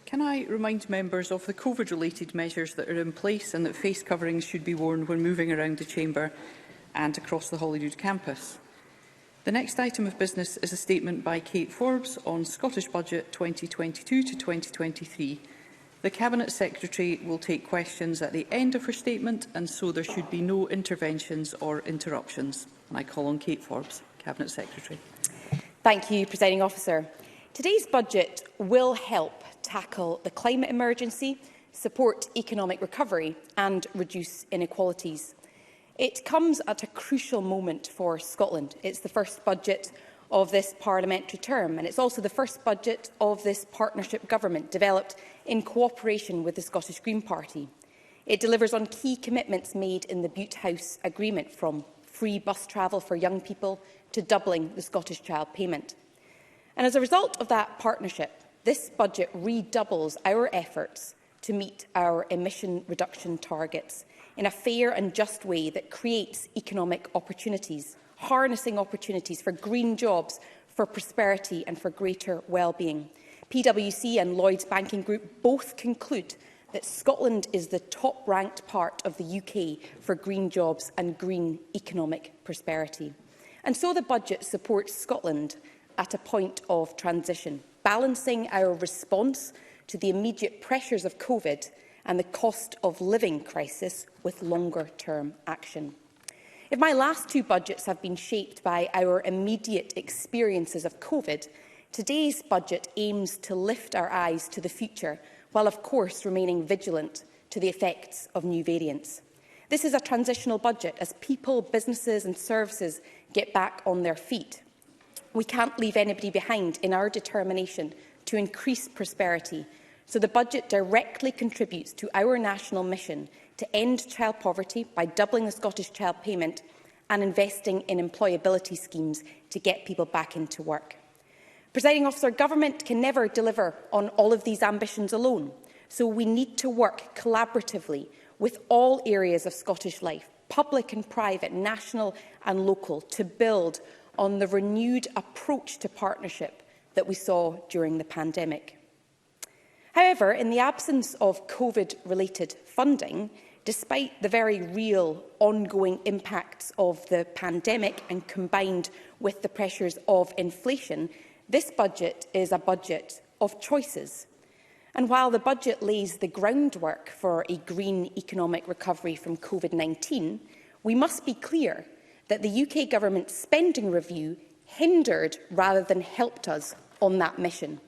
Can I remind members of the COVID-related measures that are in place and that face coverings should be worn when moving around the Chamber and across the Holyrood campus? The next item of business is a statement by Kate Forbes on Scottish Budget 2022 to 2023. The Cabinet Secretary will take questions at the end of her statement, and so there should be no interventions or interruptions. And I call on Kate Forbes, Cabinet Secretary. Thank you, Presiding Officer. Today's budget will help tackle the climate emergency, support economic recovery and reduce inequalities. It comes at a crucial moment for Scotland. It's the first budget of this parliamentary term, and it's also the first budget of this partnership government developed in cooperation with the Scottish Green Party. It delivers on key commitments made in the Butte House Agreement, from free bus travel for young people to doubling the Scottish Child Payment. And as a result of that partnership, this budget redoubles our efforts to meet our emission reduction targets in a fair and just way that creates economic opportunities, harnessing opportunities for green jobs, for prosperity and for greater well-being. PwC and Lloyds Banking Group both conclude that Scotland is the top-ranked part of the UK for green jobs and green economic prosperity. And so the budget supports Scotland at a point of transition, balancing our response to the immediate pressures of COVID and the cost of living crisis with longer-term action. If my last two budgets have been shaped by our immediate experiences of COVID, today's budget aims to lift our eyes to the future, while of course remaining vigilant to the effects of new variants. This is a transitional budget as people, businesses and services get back on their feet. We can't leave anybody behind in our determination to increase prosperity, so the budget directly contributes to our national mission to end child poverty by doubling the Scottish Child Payment and investing in employability schemes to get people back into work. Presiding Officer, government can never deliver on all of these ambitions alone, so we need to work collaboratively with all areas of Scottish life, public and private, national and local, to build on the renewed approach to partnership that we saw during the pandemic. However, in the absence of COVID-related funding, despite the very real ongoing impacts of the pandemic and combined with the pressures of inflation, this budget is a budget of choices. And while the budget lays the groundwork for a green economic recovery from COVID-19, we must be clear that the UK Government's spending review hindered rather than helped us on that mission.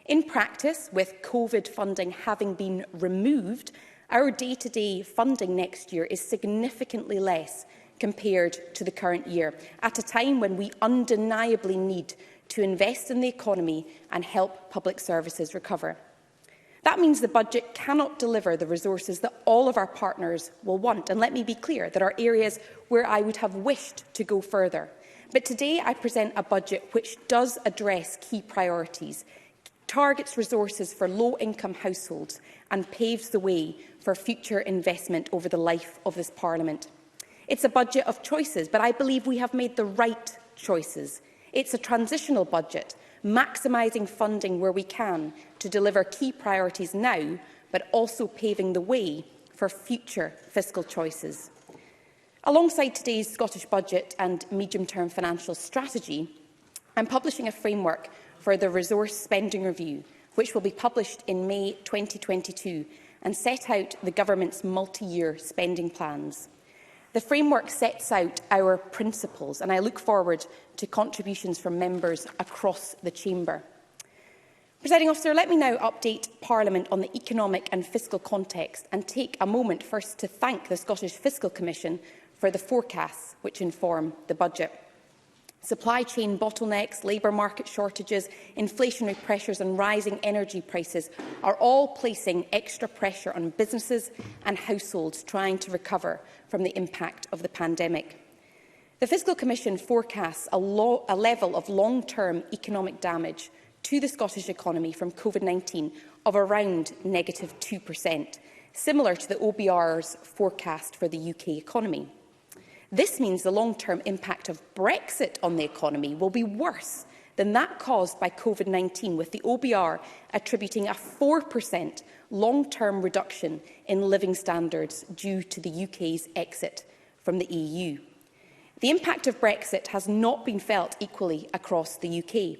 In practice, with COVID funding having been removed, our day-to-day funding next year is significantly less compared to the current year, at a time when we undeniably need to invest in the economy and help public services recover. That means the budget cannot deliver the resources that all of our partners will want. And let me be clear, there are areas where I would have wished to go further. But today I present a budget which does address key priorities, targets resources for low-income households and paves the way for future investment over the life of this Parliament. It's a budget of choices, but I believe we have made the right choices. It's a transitional budget, maximising funding where we can to deliver key priorities now, but also paving the way for future fiscal choices. Alongside today's Scottish Budget and medium-term financial strategy, I'm publishing a framework for the Resource Spending Review, which will be published in May 2022 and set out the Government's multi-year spending plans. The framework sets out our principles, and I look forward to contributions from members across the Chamber. Presiding Officer, let me now update Parliament on the economic and fiscal context and take a moment first to thank the Scottish Fiscal Commission for the forecasts which inform the budget. Supply chain bottlenecks, labour market shortages, inflationary pressures and rising energy prices are all placing extra pressure on businesses and households trying to recover from the impact of the pandemic. The Fiscal Commission forecasts a level of long-term economic damage to the Scottish economy from COVID-19 of around -2%, similar to the OBR's forecast for the UK economy. This means the long-term impact of Brexit on the economy will be worse than that caused by COVID-19, with the OBR attributing a 4% long-term reduction in living standards due to the UK's exit from the EU. The impact of Brexit has not been felt equally across the UK.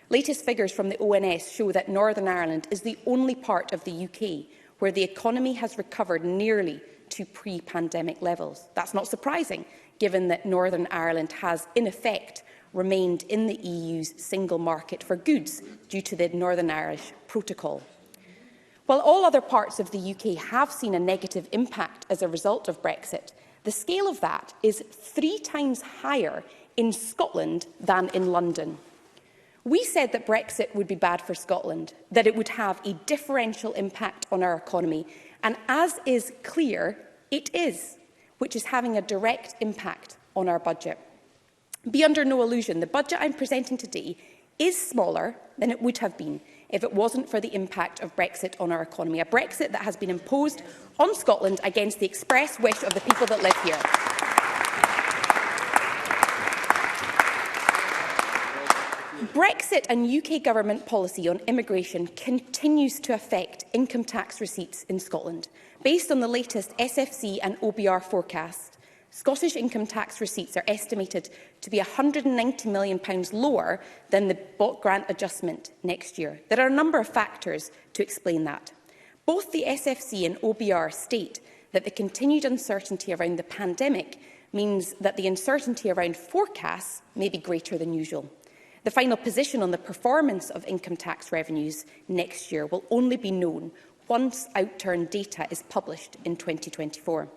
Latest figures from the ONS show that Northern Ireland is the only part of the UK where the economy has recovered nearly to pre-pandemic levels. That's not surprising, given that Northern Ireland has, in effect, remained in the EU's single market for goods due to the Northern Irish Protocol. While all other parts of the UK have seen a negative impact as a result of Brexit, the scale of that is 3 times higher in Scotland than in London. We said that Brexit would be bad for Scotland, that it would have a differential impact on our economy, and as is clear, it is, which is having a direct impact on our budget. Be under no illusion, the budget I'm presenting today is smaller than it would have been if it wasn't for the impact of Brexit on our economy, a Brexit that has been imposed on Scotland against the express wish of the people that live here. Brexit and UK government policy on immigration continues to affect income tax receipts in Scotland. Based on the latest SFC and OBR forecasts, Scottish income tax receipts are estimated to be £190 million lower than the BOT grant adjustment next year. There are a number of factors to explain that. Both the SFC and OBR state that the continued uncertainty around the pandemic means that the uncertainty around forecasts may be greater than usual. The final position on the performance of income tax revenues next year will only be known once outturned data is published in 2024.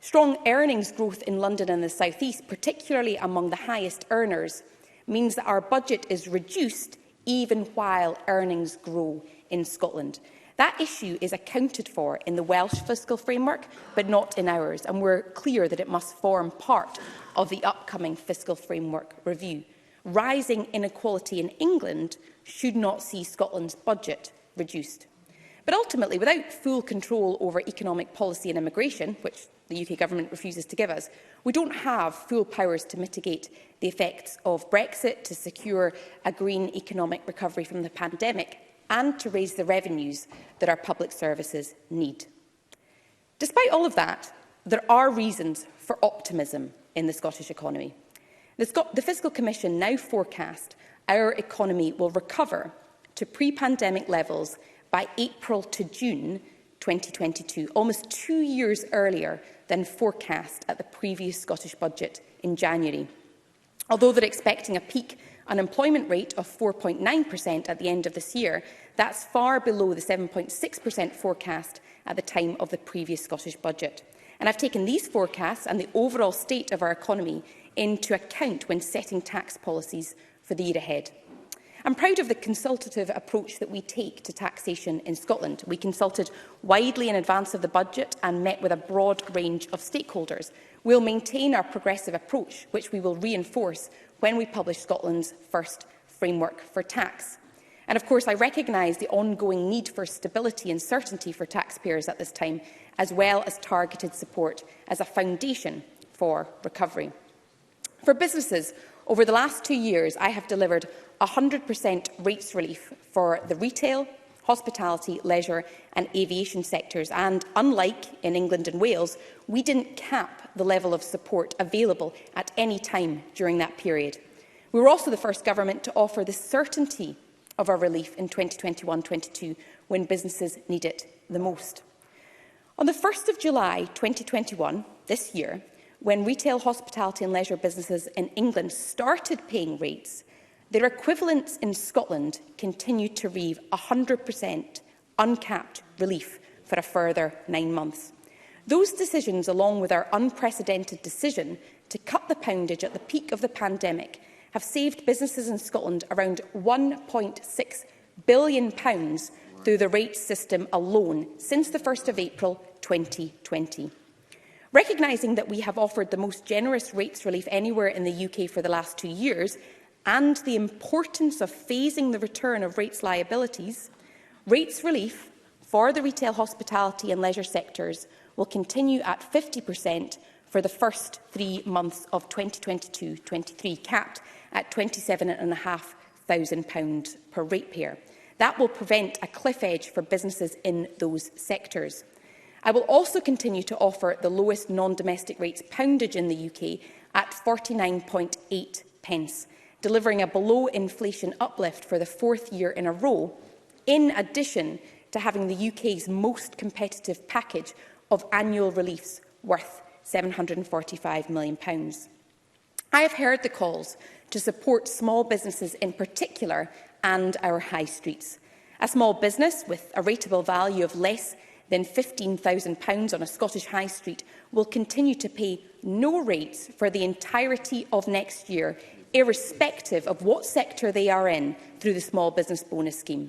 Strong earnings growth in London and the South East, particularly among the highest earners, means that our budget is reduced even while earnings grow in Scotland. That issue is accounted for in the Welsh fiscal framework, but not in ours, and we're clear that it must form part of the upcoming fiscal framework review. Rising inequality in England should not see Scotland's budget reduced. But ultimately, without full control over economic policy and immigration, which the UK government refuses to give us, we don't have full powers to mitigate the effects of Brexit, to secure a green economic recovery from the pandemic, and to raise the revenues that our public services need. Despite all of that, there are reasons for optimism in the Scottish economy. The Fiscal Commission now forecast our economy will recover to pre-pandemic levels by April to June 2022, almost 2 years earlier than forecast at the previous Scottish budget in January. Although they're expecting a peak unemployment rate of 4.9% at the end of this year, that's far below the 7.6% forecast at the time of the previous Scottish budget. And I've taken these forecasts and the overall state of our economy into account when setting tax policies for the year ahead. I'm proud of the consultative approach that we take to taxation in Scotland. We consulted widely in advance of the budget and met with a broad range of stakeholders. We'll maintain our progressive approach, which we will reinforce when we publish Scotland's first framework for tax. And of course, I recognise the ongoing need for stability and certainty for taxpayers at this time, as well as targeted support as a foundation for recovery. For businesses, over the last 2 years, I have delivered 100% rates relief for the retail, hospitality, leisure and aviation sectors. And unlike in England and Wales, we didn't cap the level of support available at any time during that period. We were also the first government to offer the certainty of our relief in 2021-22 when businesses need it the most. On the 1st of July 2021, this year, when retail, hospitality and leisure businesses in England started paying rates, their equivalents in Scotland continued to receive 100% uncapped relief for a further 9 months. Those decisions, along with our unprecedented decision to cut the poundage at the peak of the pandemic, have saved businesses in Scotland around £1.6 billion through the rates system alone since the 1st of April 2020. Recognising that we have offered the most generous rates relief anywhere in the UK for the last 2 years, and the importance of phasing the return of rates liabilities, rates relief for the retail, hospitality and leisure sectors will continue at 50% for the first 3 months of 2022-23, capped at 27.5 £5,000 per ratepayer. That will prevent a cliff edge for businesses in those sectors. I will also continue to offer the lowest non-domestic rates poundage in the UK at 49.8 pence, delivering a below-inflation uplift for the fourth year in a row, in addition to having the UK's most competitive package of annual reliefs worth £745 million. I have heard the calls to support small businesses in particular and our high streets. A small business with a rateable value of less than £15,000 on a Scottish high street will continue to pay no rates for the entirety of next year, irrespective of what sector they are in, through the Small Business Bonus Scheme.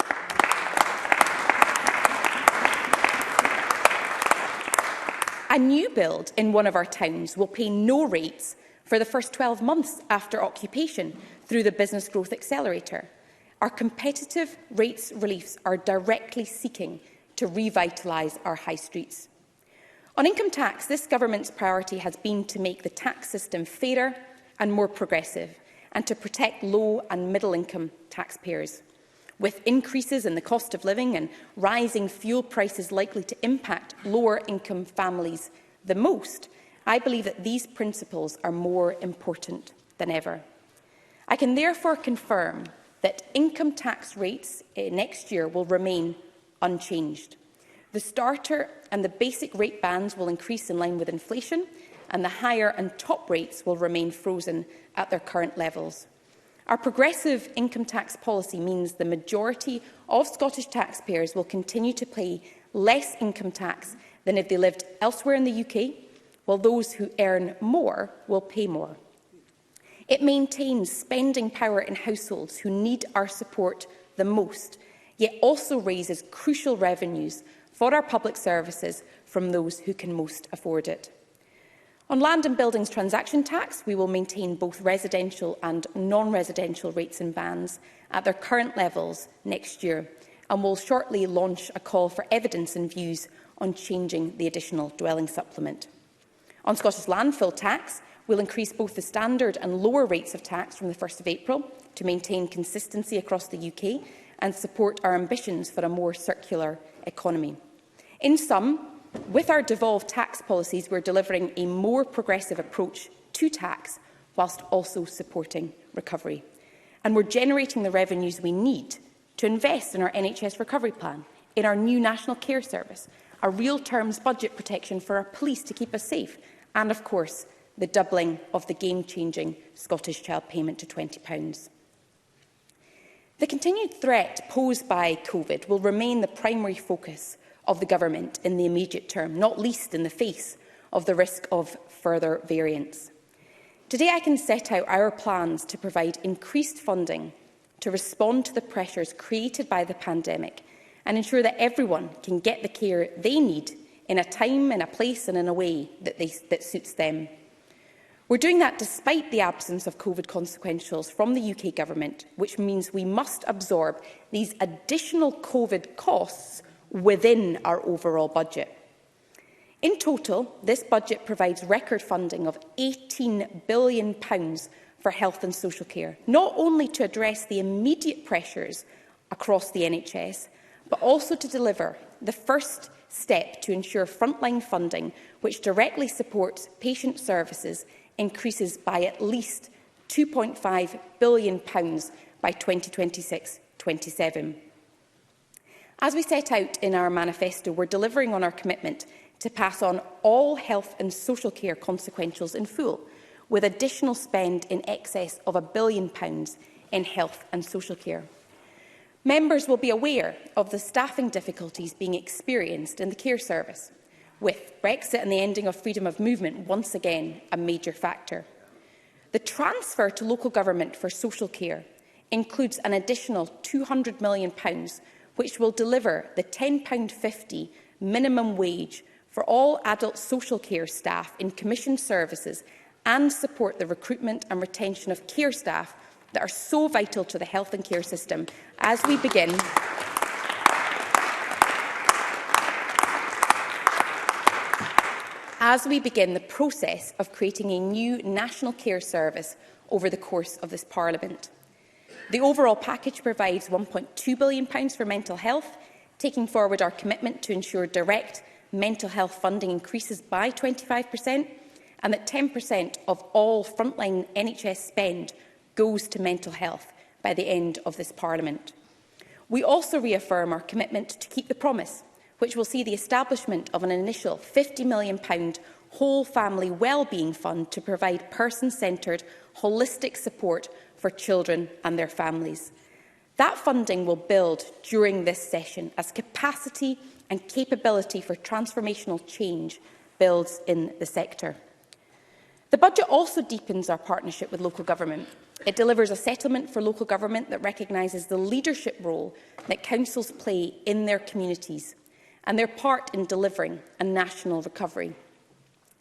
A new build in one of our towns will pay no rates for the first 12 months after occupation through the Business Growth Accelerator. Our competitive rates reliefs are directly seeking to revitalise our high streets. On income tax, this government's priority has been to make the tax system fairer and more progressive, and to protect low and middle income taxpayers. With increases in the cost of living and rising fuel prices likely to impact lower income families the most, I believe that these principles are more important than ever. I can therefore confirm that income tax rates next year will remain unchanged. The starter and the basic rate bands will increase in line with inflation, and the higher and top rates will remain frozen at their current levels. Our progressive income tax policy means the majority of Scottish taxpayers will continue to pay less income tax than if they lived elsewhere in the UK, while those who earn more will pay more. It maintains spending power in households who need our support the most, yet also raises crucial revenues for our public services from those who can most afford it. On land and buildings transaction tax, we will maintain both residential and non-residential rates and bands at their current levels next year, and will shortly launch a call for evidence and views on changing the additional dwelling supplement. On Scottish landfill tax, we'll increase both the standard and lower rates of tax from the 1st of April to maintain consistency across the UK and support our ambitions for a more circular economy. In sum, with our devolved tax policies, we're delivering a more progressive approach to tax whilst also supporting recovery. And we're generating the revenues we need to invest in our NHS recovery plan, in our new National Care Service, a real terms budget protection for our police to keep us safe, and, of course, the doubling of the game-changing Scottish Child payment to £20. The continued threat posed by COVID will remain the primary focus of the government in the immediate term, not least in the face of the risk of further variants. Today I can set out our plans to provide increased funding to respond to the pressures created by the pandemic and ensure that everyone can get the care they need in a time, in a place and in a way that suits them. We're doing that despite the absence of COVID consequentials from the UK Government, which means we must absorb these additional COVID costs within our overall budget. In total, this budget provides record funding of £18 billion for health and social care, not only to address the immediate pressures across the NHS, but also to deliver the first step to ensure frontline funding, which directly supports patient services, increases by at least £2.5 billion by 2026-27. As we set out in our manifesto, we're delivering on our commitment to pass on all health and social care consequentials in full, with additional spend in excess of £1 billion in health and social care. Members will be aware of the staffing difficulties being experienced in the care service, with Brexit and the ending of freedom of movement once again a major factor. The transfer to local government for social care includes an additional £200 million, which will deliver the £10.50 minimum wage for all adult social care staff in commissioned services and support the recruitment and retention of care staff that are so vital to the health and care system as we begin the process of creating a new national care service over the course of this Parliament. The overall package provides £1.2 billion for mental health, taking forward our commitment to ensure direct mental health funding increases by 25% and that 10% of all frontline NHS spend goes to mental health by the end of this Parliament. We also reaffirm our commitment to keep the promise, which will see the establishment of an initial £50 million whole family wellbeing fund to provide person-centred, holistic support for children and their families. That funding will build during this session as capacity and capability for transformational change builds in the sector. The budget also deepens our partnership with local government. It delivers a settlement for local government that recognises the leadership role that councils play in their communities and their part in delivering a national recovery.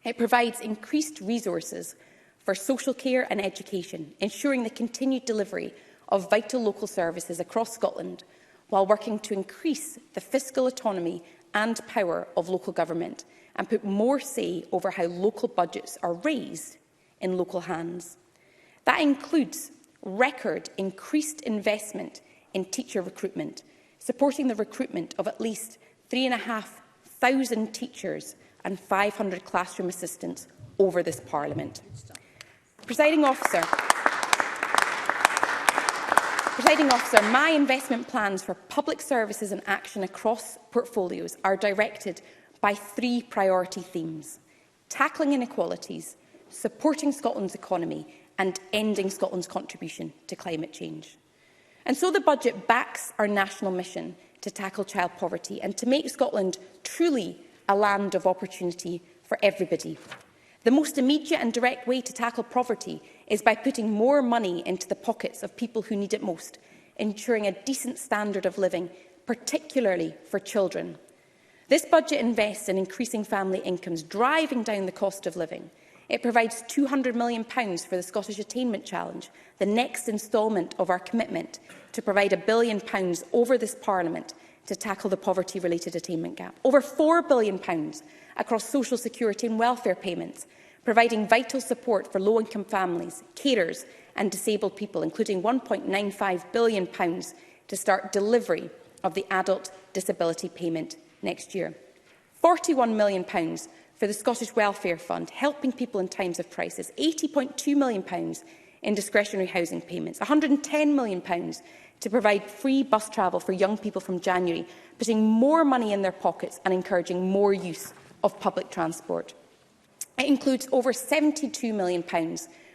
It provides increased resources for social care and education, ensuring the continued delivery of vital local services across Scotland, while working to increase the fiscal autonomy and power of local government and put more say over how local budgets are raised in local hands. That includes record increased investment in teacher recruitment, supporting the recruitment of at least 3,500 teachers and 500 classroom assistants over this Parliament. Presiding Officer, my investment plans for public services and action across portfolios are directed by three priority themes: tackling inequalities, supporting Scotland's economy and ending Scotland's contribution to climate change. And so the budget backs our national mission to tackle child poverty and to make Scotland truly a land of opportunity for everybody. The most immediate and direct way to tackle poverty is by putting more money into the pockets of people who need it most, ensuring a decent standard of living, particularly for children. This budget invests in increasing family incomes, driving down the cost of living. It provides £200 million for the Scottish Attainment Challenge, the next instalment of our commitment to provide £1 billion over this Parliament to tackle the poverty-related attainment gap. Over £4 billion across social security and welfare payments, providing vital support for low-income families, carers and disabled people, including £1.95 billion to start delivery of the adult disability payment next year. £41 million for the Scottish Welfare Fund, helping people in times of crisis. £80.2 million in discretionary housing payments. £110 million to provide free bus travel for young people from January, putting more money in their pockets and encouraging more use of public transport. It includes over £72 million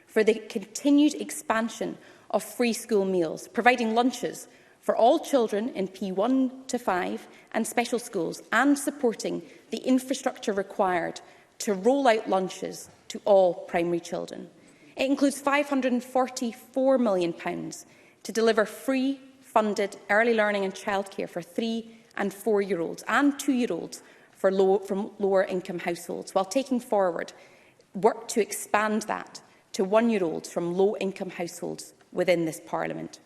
for the continued expansion of free school meals, providing lunches for all children in P1 to 5 and special schools, and supporting the infrastructure required to roll out lunches to all primary children. It includes £544 million to deliver free funded early learning and childcare for 3- and 4-year-olds and 2-year-olds from lower income households, while taking forward work to expand that to 1-year-olds from low income households within this Parliament.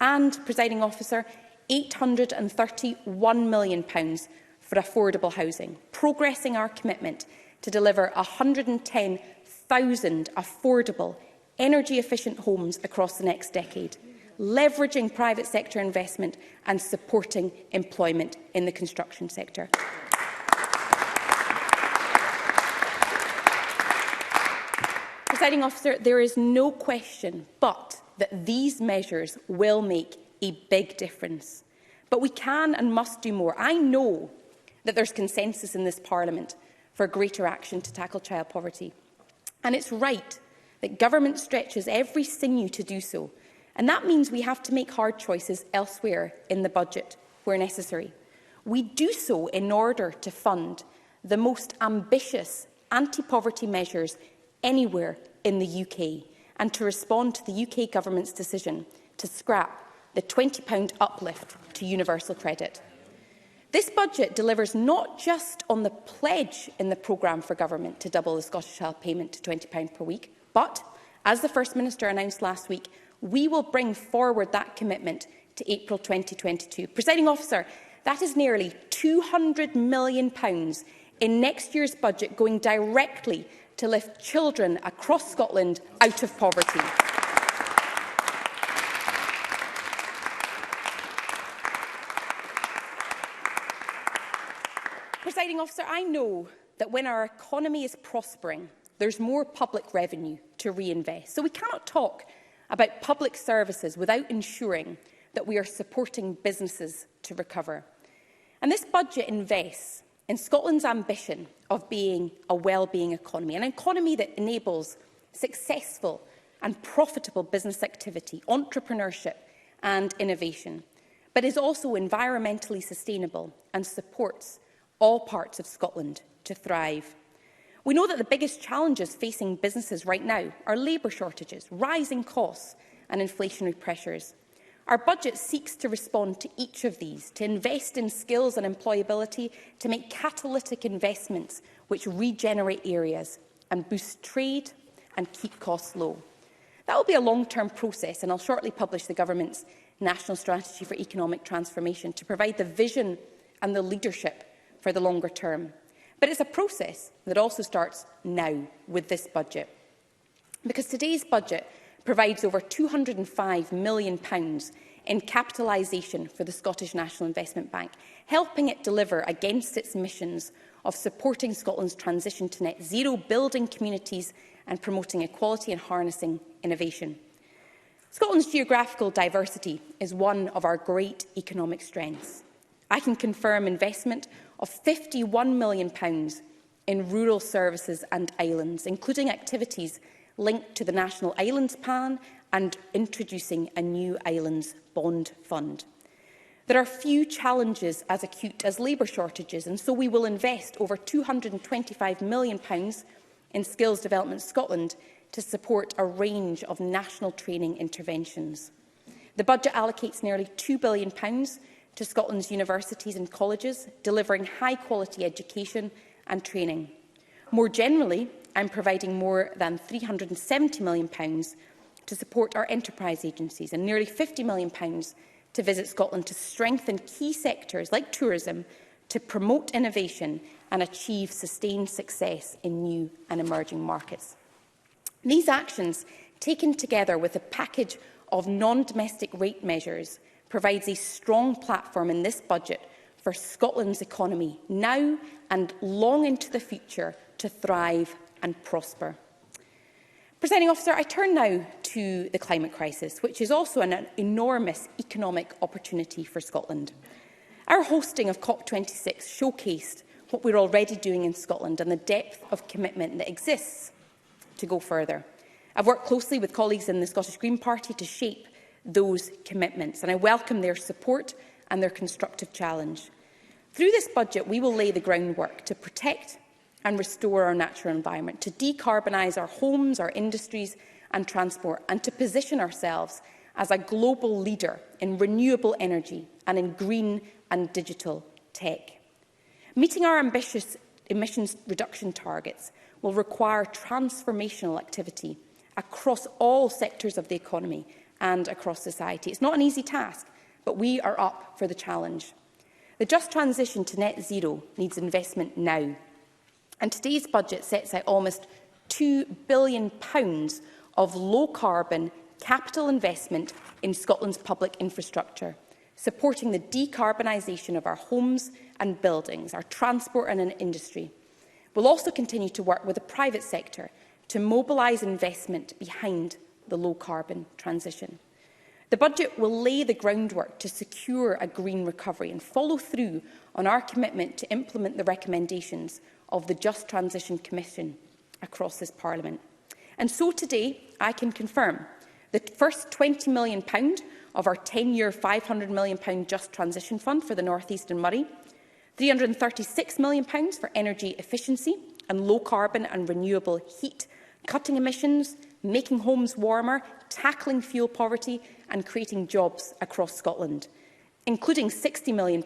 And, Presiding Officer, £831 million for affordable housing, progressing our commitment to deliver 110,000 affordable, energy-efficient homes across the next decade, leveraging private sector investment and supporting employment in the construction sector. Presiding Officer, there is no question but that these measures will make a big difference. But we can and must do more. I know that there's consensus in this Parliament for greater action to tackle child poverty. And it's right that government stretches every sinew to do so. And that means we have to make hard choices elsewhere in the budget where necessary. We do so in order to fund the most ambitious anti-poverty measures anywhere in the UK and to respond to the UK Government's decision to scrap the £20 uplift to universal credit. This budget delivers not just on the pledge in the programme for government to double the Scottish Child payment to £20 per week, but, as the First Minister announced last week, we will bring forward that commitment to April 2022. Presiding Officer, that is nearly £200 million in next year's budget going directly to lift children across Scotland out of poverty. Presiding Officer, I know that when our economy is prospering, there's more public revenue to reinvest. So we cannot talk about public services without ensuring that we are supporting businesses to recover. And this budget invests in Scotland's ambition of being a well-being economy, an economy that enables successful and profitable business activity, entrepreneurship and innovation, but is also environmentally sustainable and supports all parts of Scotland to thrive. We know that the biggest challenges facing businesses right now are labour shortages, rising costs and inflationary pressures. Our budget seeks to respond to each of these, to invest in skills and employability, to make catalytic investments which regenerate areas and boost trade and keep costs low. That will be a long-term process, and I'll shortly publish the Government's National Strategy for Economic Transformation to provide the vision and the leadership for the longer term. But it's a process that also starts now with this budget, because today's budget provides over £205 million in capitalisation for the Scottish National Investment Bank, helping it deliver against its missions of supporting Scotland's transition to net zero, building communities and promoting equality and harnessing innovation. Scotland's geographical diversity is one of our great economic strengths. I can confirm investment of £51 million in rural services and islands, including activities linked to the National Islands Plan and introducing a new Islands Bond Fund. There are few challenges as acute as labour shortages, and so we will invest over £225 million in Skills Development Scotland to support a range of national training interventions. The budget allocates nearly £2 billion to Scotland's universities and colleges, delivering high-quality education and training. More generally, I'm providing more than £370 million to support our enterprise agencies and nearly £50 million to Visit Scotland to strengthen key sectors like tourism to promote innovation and achieve sustained success in new and emerging markets. These actions, taken together with a package of non-domestic rate measures, provides a strong platform in this budget for Scotland's economy now and long into the future to thrive and prosper. Presiding Officer, I turn now to the climate crisis, which is also an enormous economic opportunity for Scotland. Our hosting of COP26 showcased what we're already doing in Scotland and the depth of commitment that exists to go further. I've worked closely with colleagues in the Scottish Green Party to shape those commitments, and I welcome their support and their constructive challenge. Through this budget, we will lay the groundwork to protect and restore our natural environment, to decarbonise our homes, our industries and transport, and to position ourselves as a global leader in renewable energy and in green and digital tech. Meeting our ambitious emissions reduction targets will require transformational activity across all sectors of the economy and across society. It's not an easy task, but we are up for the challenge. The just transition to net zero needs investment now, and today's budget sets out almost £2 billion of low-carbon capital investment in Scotland's public infrastructure, supporting the decarbonisation of our homes and buildings, our transport and industry. We'll also continue to work with the private sector to mobilise investment behind the low-carbon transition. The budget will lay the groundwork to secure a green recovery and follow through on our commitment to implement the recommendations of the Just Transition Commission across this Parliament. And so today, I can confirm the first £20 million of our 10-year £500 million Just Transition Fund for the North East and Moray, £336 million for energy efficiency and low-carbon and renewable heat, cutting emissions, making homes warmer, tackling fuel poverty and creating jobs across Scotland, including £60 million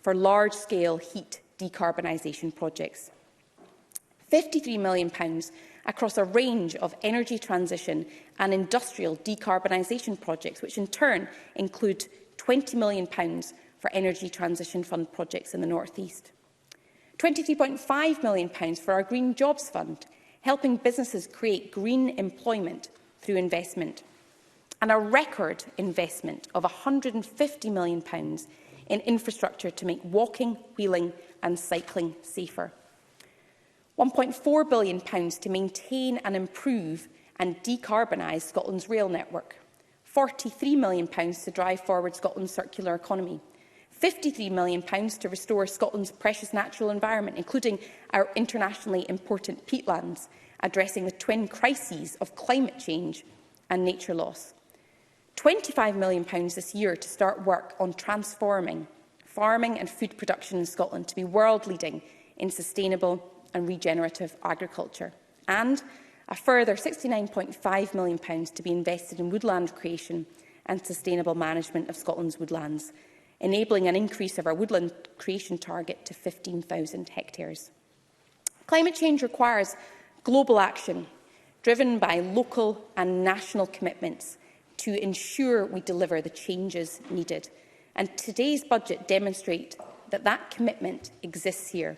for large-scale heat decarbonisation projects. £53 million across a range of energy transition and industrial decarbonisation projects, which in turn include £20 million for energy transition fund projects in the North East. £23.5 million for our Green Jobs Fund, helping businesses create green employment through investment. And a record investment of £150 million in infrastructure to make walking, wheeling and cycling safer. £1.4 billion to maintain and improve and decarbonise Scotland's rail network. £43 million to drive forward Scotland's circular economy. £53 million to restore Scotland's precious natural environment, including our internationally important peatlands, addressing the twin crises of climate change and nature loss. £25 million this year to start work on transforming farming and food production in Scotland to be world-leading in sustainable and regenerative agriculture. And a further £69.5 million to be invested in woodland creation and sustainable management of Scotland's woodlands, enabling an increase of our woodland creation target to 15,000 hectares. Climate change requires global action, driven by local and national commitments to ensure we deliver the changes needed. And today's budget demonstrates that that commitment exists here.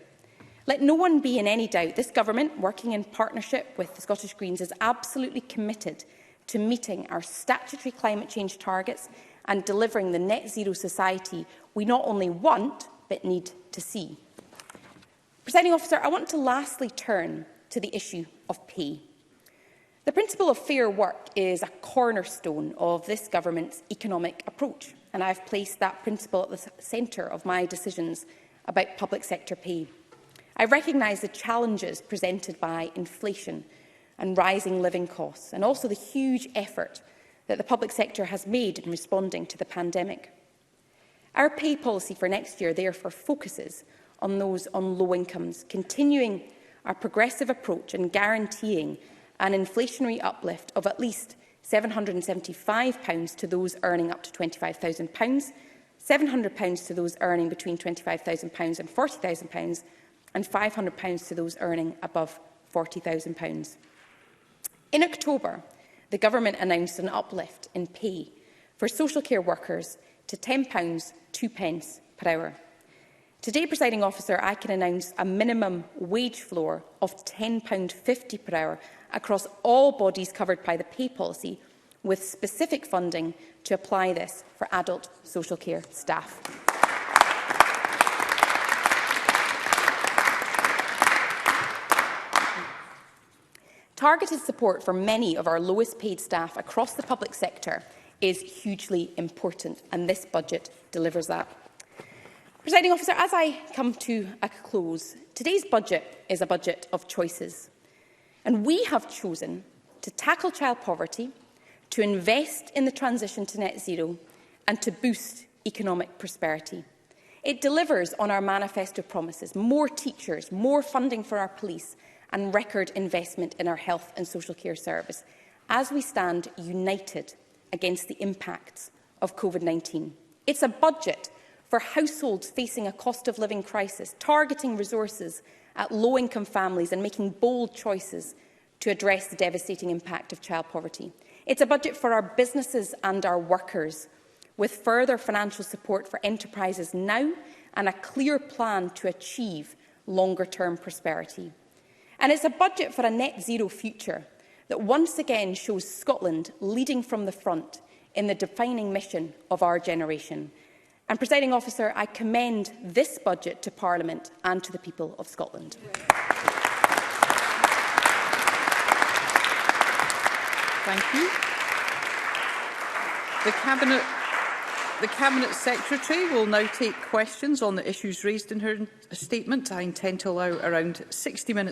Let no one be in any doubt, this government, working in partnership with the Scottish Greens, is absolutely committed to meeting our statutory climate change targets and delivering the net zero society we not only want, but need to see. Presiding Officer, I want to lastly turn to the issue of pay. The principle of fair work is a cornerstone of this government's economic approach, and I have placed that principle at the centre of my decisions about public sector pay. I recognise the challenges presented by inflation and rising living costs, and also the huge effort that the public sector has made in responding to the pandemic. Our pay policy for next year therefore focuses on those on low incomes, continuing our progressive approach and guaranteeing an inflationary uplift of at least £775 to those earning up to £25,000, £700 to those earning between £25,000 and £40,000, and £500 to those earning above £40,000. In October, the Government announced an uplift in pay for social care workers to £10, 2 pence per hour. Today, Presiding Officer, I can announce a minimum wage floor of £10.50 per hour across all bodies covered by the pay policy, with specific funding to apply this for adult social care staff. Targeted support for many of our lowest paid staff across the public sector is hugely important, and this budget delivers that. Presiding Officer, as I come to a close, today's budget is a budget of choices. And we have chosen to tackle child poverty, to invest in the transition to net zero, and to boost economic prosperity. It delivers on our manifesto promises: more teachers, more funding for our police, and record investment in our health and social care service, as we stand united against the impacts of COVID-19. It's a budget for households facing a cost of living crisis, targeting resources at low-income families and making bold choices to address the devastating impact of child poverty. It's a budget for our businesses and our workers, with further financial support for enterprises now and a clear plan to achieve longer-term prosperity. And it's a budget for a net zero future that once again shows Scotland leading from the front in the defining mission of our generation. And, Presiding Officer, I commend this budget to Parliament and to the people of Scotland. Thank you. The Cabinet Secretary will now take questions on the issues raised in her statement. I intend to allow around 60 minutes